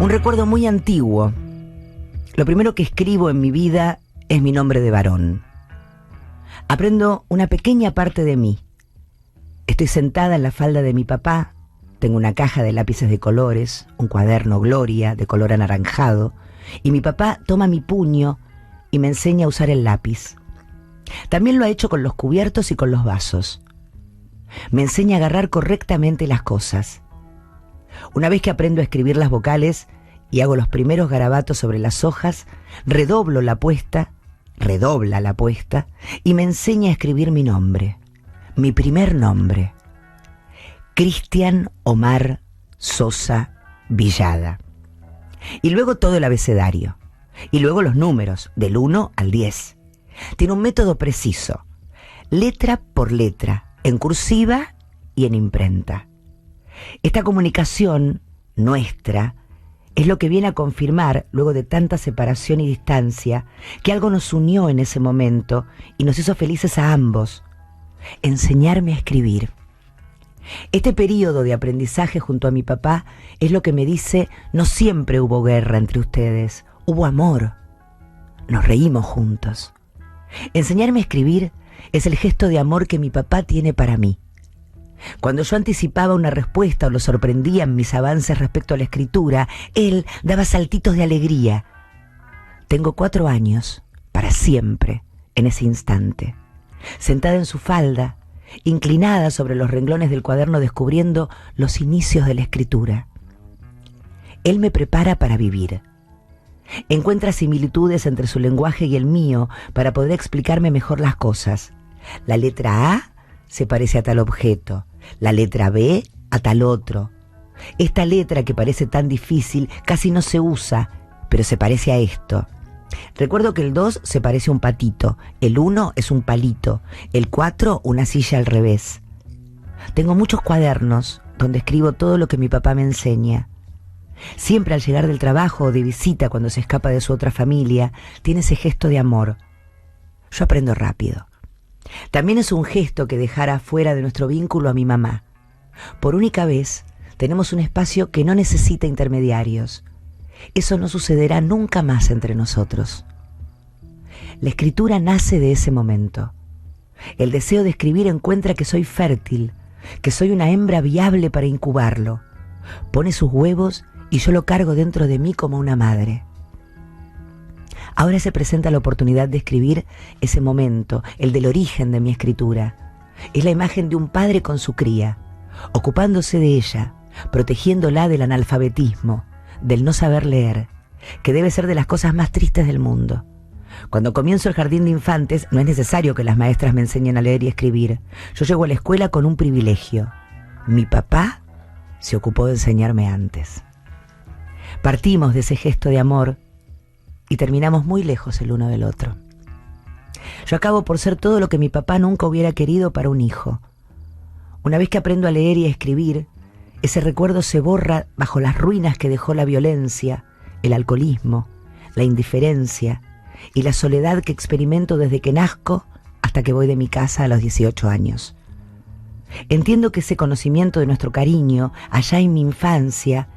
Un recuerdo muy antiguo. Lo primero que escribo en mi vida es mi nombre de varón. Aprendo una pequeña parte de mí. Estoy sentada en la falda de mi papá. Tengo una caja de lápices de colores, un cuaderno Gloria de color anaranjado, y mi papá toma mi puño y me enseña a usar el lápiz. También lo ha hecho con los cubiertos y con los vasos. Me enseña a agarrar correctamente las cosas. Una vez que aprendo a escribir las vocales y hago los primeros garabatos sobre las hojas, redobla la apuesta, y me enseña a escribir mi nombre, mi primer nombre, Cristian Omar Sosa Villada. Y luego todo el abecedario, y luego los números, del 1 al 10. Tiene un método preciso, letra por letra, en cursiva y en imprenta. Esta comunicación nuestra es lo que viene a confirmar, luego de tanta separación y distancia, que algo nos unió en ese momento y nos hizo felices a ambos: enseñarme a escribir. Este periodo de aprendizaje junto a mi papá es lo que me dice: no siempre hubo guerra entre ustedes, hubo amor. Nos reímos juntos. Enseñarme a escribir es el gesto de amor que mi papá tiene para mí. Cuando yo anticipaba una respuesta o lo sorprendía en mis avances respecto a la escritura, él daba saltitos de alegría. Tengo 4 años, para siempre, en ese instante, sentada en su falda, inclinada sobre los renglones del cuaderno, descubriendo los inicios de la escritura. Él me prepara para vivir. Encuentra similitudes entre su lenguaje y el mío para poder explicarme mejor las cosas. La letra A se parece a tal objeto, la letra B a tal otro. Esta letra que parece tan difícil casi no se usa, pero se parece a esto. Recuerdo que el 2 se parece a un patito, el 1 es un palito, el 4 una silla al revés. Tengo muchos cuadernos donde escribo todo lo que mi papá me enseña. Siempre al llegar del trabajo o de visita cuando se escapa de su otra familia, tiene ese gesto de amor. Yo aprendo rápido. También es un gesto que dejara fuera de nuestro vínculo a mi mamá. Por única vez, tenemos un espacio que no necesita intermediarios. Eso no sucederá nunca más entre nosotros. La escritura nace de ese momento. El deseo de escribir encuentra que soy fértil, que soy una hembra viable para incubarlo. Pone sus huevos y yo lo cargo dentro de mí como una madre. Ahora se presenta la oportunidad de escribir ese momento, el del origen de mi escritura. Es la imagen de un padre con su cría, ocupándose de ella, protegiéndola del analfabetismo, del no saber leer, que debe ser de las cosas más tristes del mundo. Cuando comienzo el jardín de infantes, no es necesario que las maestras me enseñen a leer y escribir. Yo llego a la escuela con un privilegio. Mi papá se ocupó de enseñarme antes. Partimos de ese gesto de amor y terminamos muy lejos el uno del otro. Yo acabo por ser todo lo que mi papá nunca hubiera querido para un hijo. Una vez que aprendo a leer y a escribir, ese recuerdo se borra bajo las ruinas que dejó la violencia, el alcoholismo, la indiferencia y la soledad que experimento desde que nazco hasta que voy de mi casa a los 18 años. Entiendo que ese conocimiento de nuestro cariño allá en mi infancia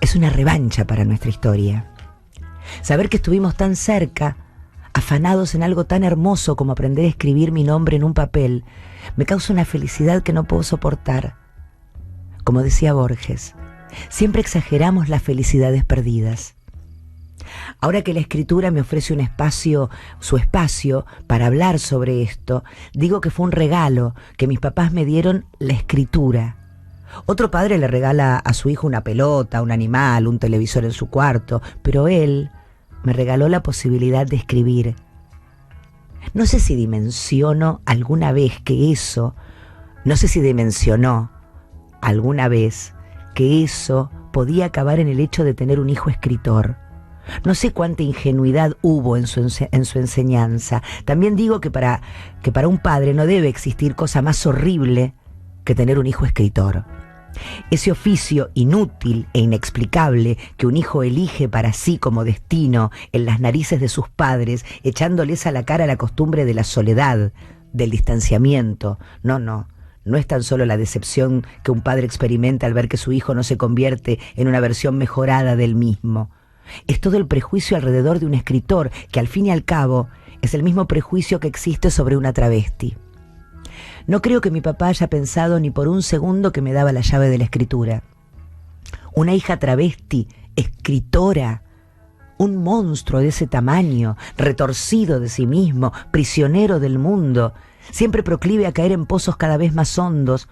es una revancha para nuestra historia. Saber que estuvimos tan cerca, afanados en algo tan hermoso como aprender a escribir mi nombre en un papel, me causa una felicidad que no puedo soportar. Como decía Borges, siempre exageramos las felicidades perdidas. Ahora que la escritura me ofrece un espacio, su espacio, para hablar sobre esto, digo que fue un regalo que mis papás me dieron, la escritura. Otro padre le regala a su hijo una pelota, un animal, un televisor en su cuarto, pero él me regaló la posibilidad de escribir. No sé si dimensionó alguna vez que eso podía acabar en el hecho de tener un hijo escritor. No sé cuánta ingenuidad hubo en su enseñanza. También digo que para un padre no debe existir cosa más horrible que tener un hijo escritor. Ese oficio inútil e inexplicable que un hijo elige para sí como destino en las narices de sus padres, echándoles a la cara la costumbre de la soledad, del distanciamiento. No no es tan solo la decepción que un padre experimenta al ver que su hijo no se convierte en una versión mejorada del mismo. Es todo el prejuicio alrededor de un escritor que al fin y al cabo es el mismo prejuicio que existe sobre una travesti. No creo que mi papá haya pensado ni por un segundo que me daba la llave de la escritura. Una hija travesti, escritora, un monstruo de ese tamaño, retorcido de sí mismo, prisionero del mundo, siempre proclive a caer en pozos cada vez más hondos,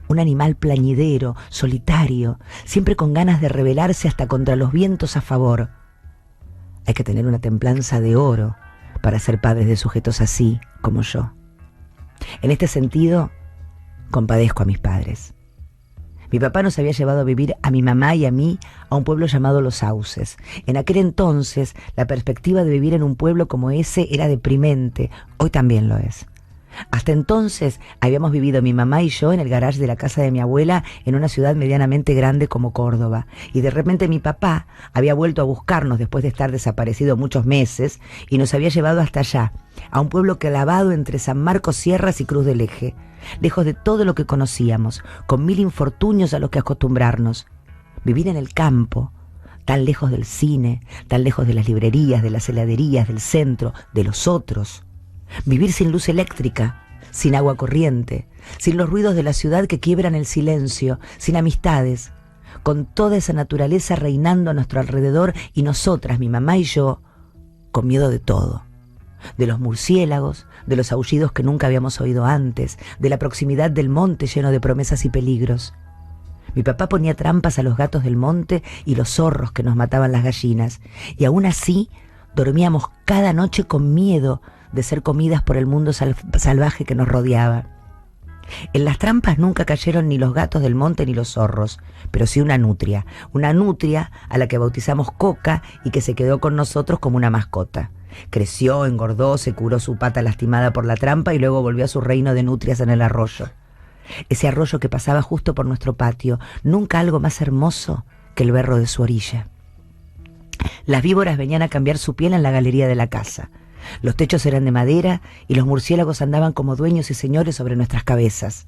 un animal plañidero, solitario, siempre con ganas de rebelarse hasta contra los vientos a favor. Hay que tener una templanza de oro para ser padres de sujetos así como yo. En este sentido, compadezco a mis padres. Mi papá nos había llevado a vivir a mi mamá y a mí a un pueblo llamado Los Sauces. En aquel entonces, la perspectiva de vivir en un pueblo como ese era deprimente. Hoy también lo es. Hasta entonces habíamos vivido mi mamá y yo en el garage de la casa de mi abuela en una ciudad medianamente grande como Córdoba. Y de repente mi papá había vuelto a buscarnos después de estar desaparecido muchos meses y nos había llevado hasta allá, a un pueblo clavado entre San Marcos Sierras y Cruz del Eje, lejos de todo lo que conocíamos, con 1000 infortunios a los que acostumbrarnos. Vivir en el campo, tan lejos del cine, tan lejos de las librerías, de las heladerías, del centro, de los otros. Vivir sin luz eléctrica, sin agua corriente, sin los ruidos de la ciudad que quiebran el silencio, sin amistades, con toda esa naturaleza reinando a nuestro alrededor y nosotras, mi mamá y yo, con miedo de todo. De los murciélagos, de los aullidos que nunca habíamos oído antes, de la proximidad del monte lleno de promesas y peligros. Mi papá ponía trampas a los gatos del monte y los zorros que nos mataban las gallinas, y aún así dormíamos cada noche con miedo de ser comidas por el mundo salvaje que nos rodeaba. En las trampas nunca cayeron ni los gatos del monte ni los zorros, pero sí una nutria a la que bautizamos Coca y que se quedó con nosotros como una mascota. Creció, engordó, se curó su pata lastimada por la trampa y luego volvió a su reino de nutrias en el arroyo. Ese arroyo que pasaba justo por nuestro patio, nunca algo más hermoso que el berro de su orilla. Las víboras venían a cambiar su piel en la galería de la casa. Los techos eran de madera y los murciélagos andaban como dueños y señores sobre nuestras cabezas.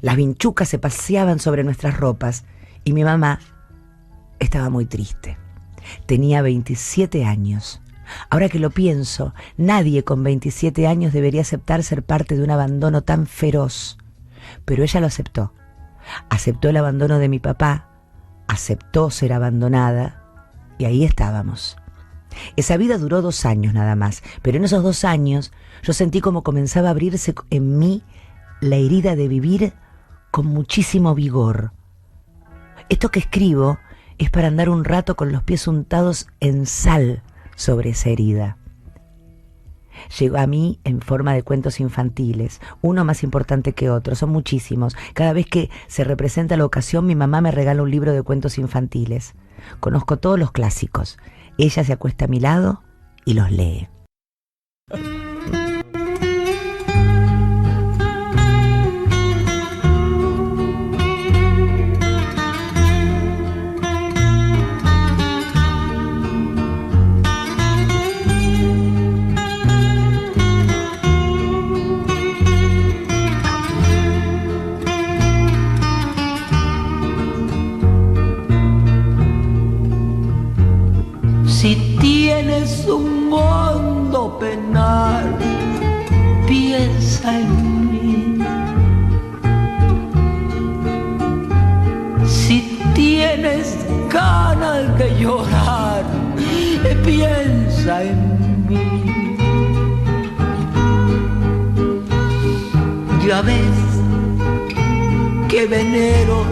Las vinchucas se paseaban sobre nuestras ropas y mi mamá estaba muy triste. Tenía 27 años. Ahora que lo pienso, nadie con 27 años debería aceptar ser parte de un abandono tan feroz. Pero ella lo aceptó. Aceptó el abandono de mi papá, aceptó ser abandonada y ahí estábamos. Esa vida duró 2 años nada más, pero en esos 2 años yo sentí como comenzaba a abrirse en mí la herida de vivir con muchísimo vigor. Esto que escribo es para andar un rato con los pies untados en sal sobre esa herida. Llegó a mí en forma de cuentos infantiles, uno más importante que otro, son muchísimos. Cada vez que se representa la ocasión, mi mamá me regala un libro de cuentos infantiles. Conozco todos los clásicos. Ella se acuesta a mi lado y los lee. Si tienes un hondo penal, piensa en mí. Si tienes ganas de llorar, piensa en mí. Ya ves que venero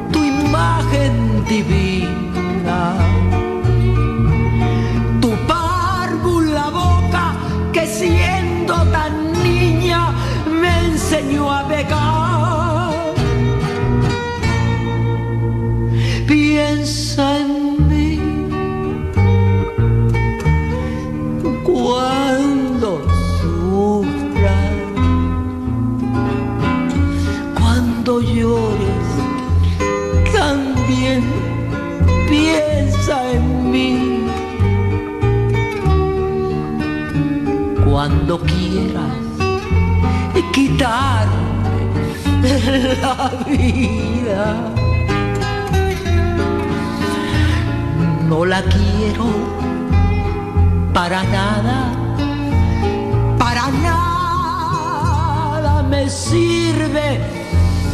tu imagen divina. Siendo tan niña me enseñó a pecar. Piensa en mí cuando sufras, cuando llores, también piensa en mí. Cuando quieras quitarme la vida. No la quiero para nada, para nada me sirve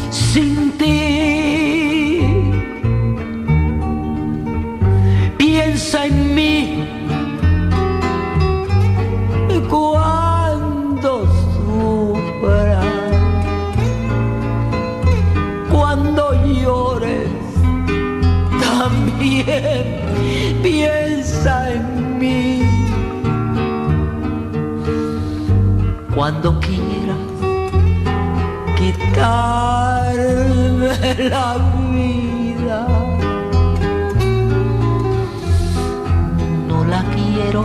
sin ti. Piensa en mí cuando sufras, cuando llores, también piensa en mí. Cuando quieras quitarme la vida, no la quiero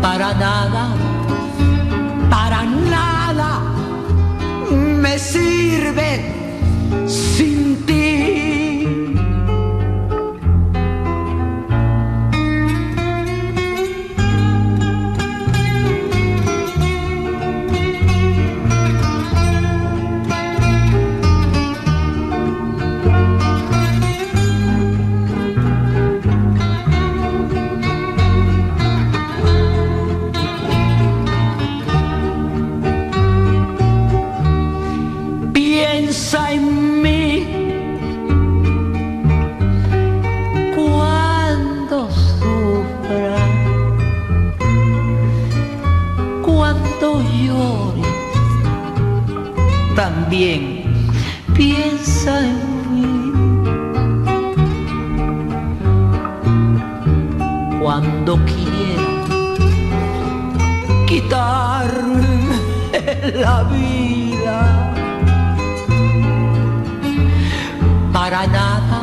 para nada, para nada me sirve sin ti. Piensa en mí cuando sufras, cuando llores, también piensa en mí. Cuando quieras quitarme la vida, para nada